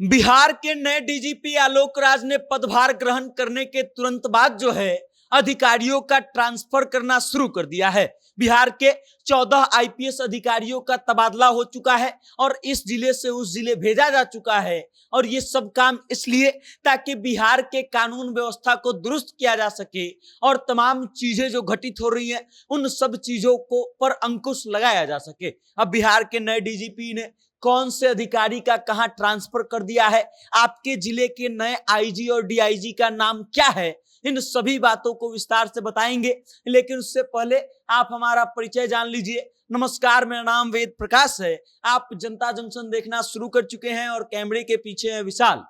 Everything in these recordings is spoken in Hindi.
बिहार के नए डीजीपी आलोक राज ने पदभार ग्रहण करने के तुरंत बाद जो है अधिकारियों का ट्रांसफर करना शुरू कर दिया है। बिहार के 14 आईपीएस अधिकारियों का तबादला हो चुका है और इस जिले से उस जिले भेजा जा चुका है। और ये सब काम इसलिए ताकि बिहार के कानून व्यवस्था को दुरुस्त किया जा सके और तमाम चीजें जो घटित हो रही हैं उन सब चीजों को पर अंकुश लगाया जा सके। अब बिहार के नए डीजीपी ने कौन से अधिकारी का कहां ट्रांसफर कर दिया है, आपके जिले के नए आईजी और डीआईजी का नाम क्या है, इन सभी बातों को विस्तार से बताएंगे। लेकिन उससे पहले आप हमारा परिचय जान लीजिए। नमस्कार, मेरा नाम वेद प्रकाश है। आप जनता जंक्शन देखना शुरू कर चुके हैं और कैमरे के पीछे है विशाल।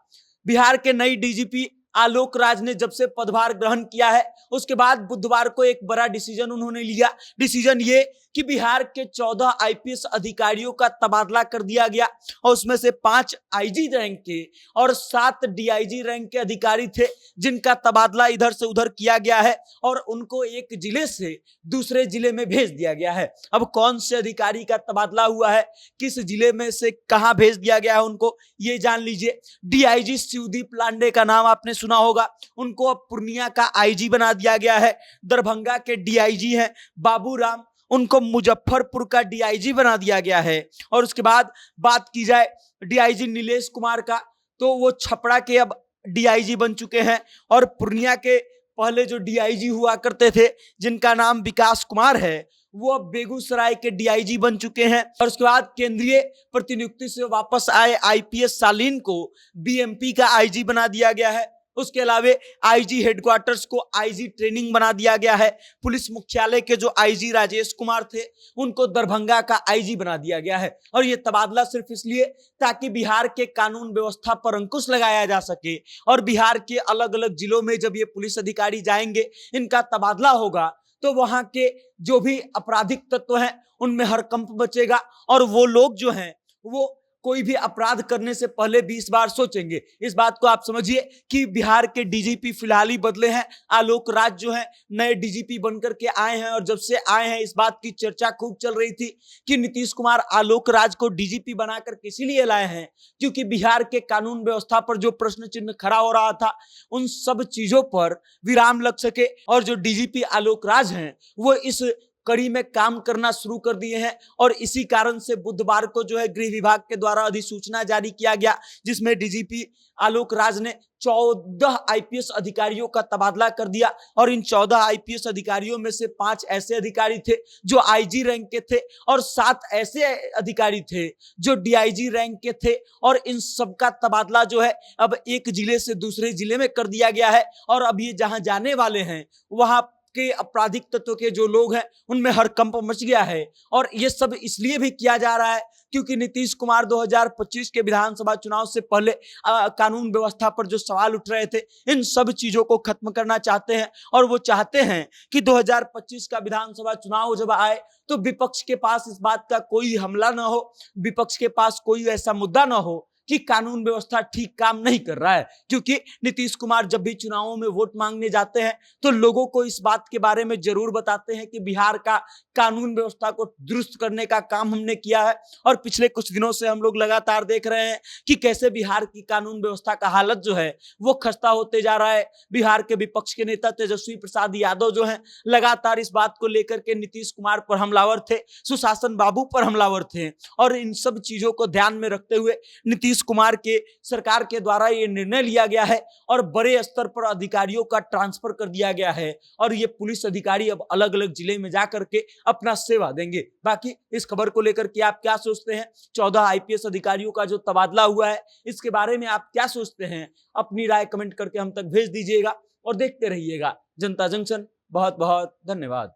बिहार के नई डीजीपी आलोक राज ने जब से पदभार ग्रहण किया है उसके बाद बुधवार को एक बड़ा डिसीजन उन्होंने लिया। डिसीजन ये कि बिहार के 14 आईपीएस अधिकारियों का तबादला कर दिया गया और उसमें से 5 आईजी रैंक के और 7 डीआईजी रैंक के अधिकारी थे जिनका तबादला इधर से उधर किया गया है और उनको एक जिले से दूसरे जिले में भेज दिया गया है। अब कौन से अधिकारी का तबादला हुआ है, किस जिले में से कहां भेज दिया गया है उनको, ये जान लीजिए। डीआईजी शिवदीप लांडे का नाम आपने सुना होगा, उनको अब पूर्णिया का आईजी बना दिया गया है। दरभंगा के डीआईजी हैं बाबूराम, उनको मुजफ्फरपुर का डीआईजी बना दिया गया है। और उसके बाद बात की जाए डीआईजी नीलेश कुमार का, तो वो छपरा के अब डीआईजी बन चुके हैं। और पूर्णिया के पहले जो डीआईजी हुआ करते थे जिनका नाम विकास कुमार है, वो अब बेगूसराय के डीआईजी बन चुके हैं। और उसके बाद केंद्रीय प्रतिनियुक्ति से वापस आए आईपीएस सालीन को बीएमपी का आईजी बना दिया गया है। उसके अलावा आईजी हेडक्वार्टर्स को आईजी ट्रेनिंग बना दिया गया है। पुलिस मुख्यालय के जो आईजी राजेश कुमार थे उनको दरभंगा का आईजी बना दिया गया है। और ये तबादला सिर्फ इसलिए ताकि बिहार के कानून व्यवस्था पर अंकुश लगाया जा सके और बिहार के अलग अलग जिलों में जब ये पुलिस अधिकारी जाएंगे, इनका तबादला होगा, तो वहां के जो भी आपराधिक तत्व हैं उनमें हरकंप बचेगा और वो लोग जो हैं वो कोई भी अपराध करने से पहले 20 बार सोचेंगे। इस बात को आप समझिए कि बिहार के डीजीपी फिलहाल ही बदले हैं। आलोक राज जो हैं नए डीजीपी बनकर के आए हैं और जब से आए हैं इस बात की चर्चा खूब चल रही थी कि नीतीश कुमार आलोक राज को डीजीपी बनाकर इसीलिए लाए हैं क्योंकि बिहार के कानून व्यवस्था पर जो प्रश्न चिन्ह खड़ा हो रहा था उन सब चीजों पर विराम लग सके। और जो डीजीपी आलोक राज हैं वो इस कड़ी में काम करना शुरू कर दिए हैं। और इसी कारण से बुधवार को जो है गृह विभाग के द्वारा अधिसूचना जारी किया गया जिसमें डीजीपी आलोक राज ने 14 आईपीएस अधिकारियों का तबादला कर दिया। और इन 14 आईपीएस अधिकारियों में से 5 ऐसे अधिकारी थे जो आईजी रैंक के थे और 7 ऐसे अधिकारी थे जो डीआईजी रैंक के थे। और इन सबका तबादला जो है अब एक जिले से दूसरे जिले में कर दिया गया है। और अब ये जहां जाने वाले हैं वहां के आपराधिक तत्व के जो लोग हैं उनमें हरकंप मच गया है। और ये सब इसलिए भी किया जा रहा है क्योंकि नीतीश कुमार 2025 के विधानसभा चुनाव से पहले कानून व्यवस्था पर जो सवाल उठ रहे थे इन सब चीजों को खत्म करना चाहते हैं। और वो चाहते हैं कि 2025 का विधानसभा चुनाव जब आए तो विपक्ष के पास इस बात का कोई हमला ना हो, विपक्ष के पास कोई ऐसा मुद्दा ना हो कि कानून व्यवस्था ठीक काम नहीं कर रहा है। क्योंकि नीतीश कुमार जब भी चुनावों में वोट मांगने जाते हैं तो लोगों को इस बात के बारे में जरूर बताते हैं कि बिहार का कानून व्यवस्था को दुरुस्त करने का काम हमने किया है। और पिछले कुछ दिनों से हम लोग लगातार देख रहे हैं कि कैसे बिहार की कानून व्यवस्था का हालत जो है वो खस्ता होते जा रहा है। बिहार के विपक्ष के नेता तेजस्वी प्रसाद यादव जो है लगातार इस बात को लेकर के नीतीश कुमार पर हमलावर थे, सुशासन बाबू पर हमलावर थे। और इन सब चीजों को ध्यान में रखते हुए नीतीश कुमार के सरकार के द्वारा ये निर्णय लिया गया है और बड़े स्तर पर अधिकारियों का ट्रांसफर कर दिया गया है। और ये पुलिस अधिकारी अब अलग अलग जिले में जाकर के अपना सेवा देंगे। बाकी इस खबर को लेकर के आप क्या सोचते हैं? 14 आईपीएस अधिकारियों का जो तबादला हुआ है इसके बारे में आप क्या सोचते हैं? अपनी राय कमेंट करके हम तक भेज दीजिएगा और देखते रहिएगा जनता जंक्शन। बहुत बहुत धन्यवाद।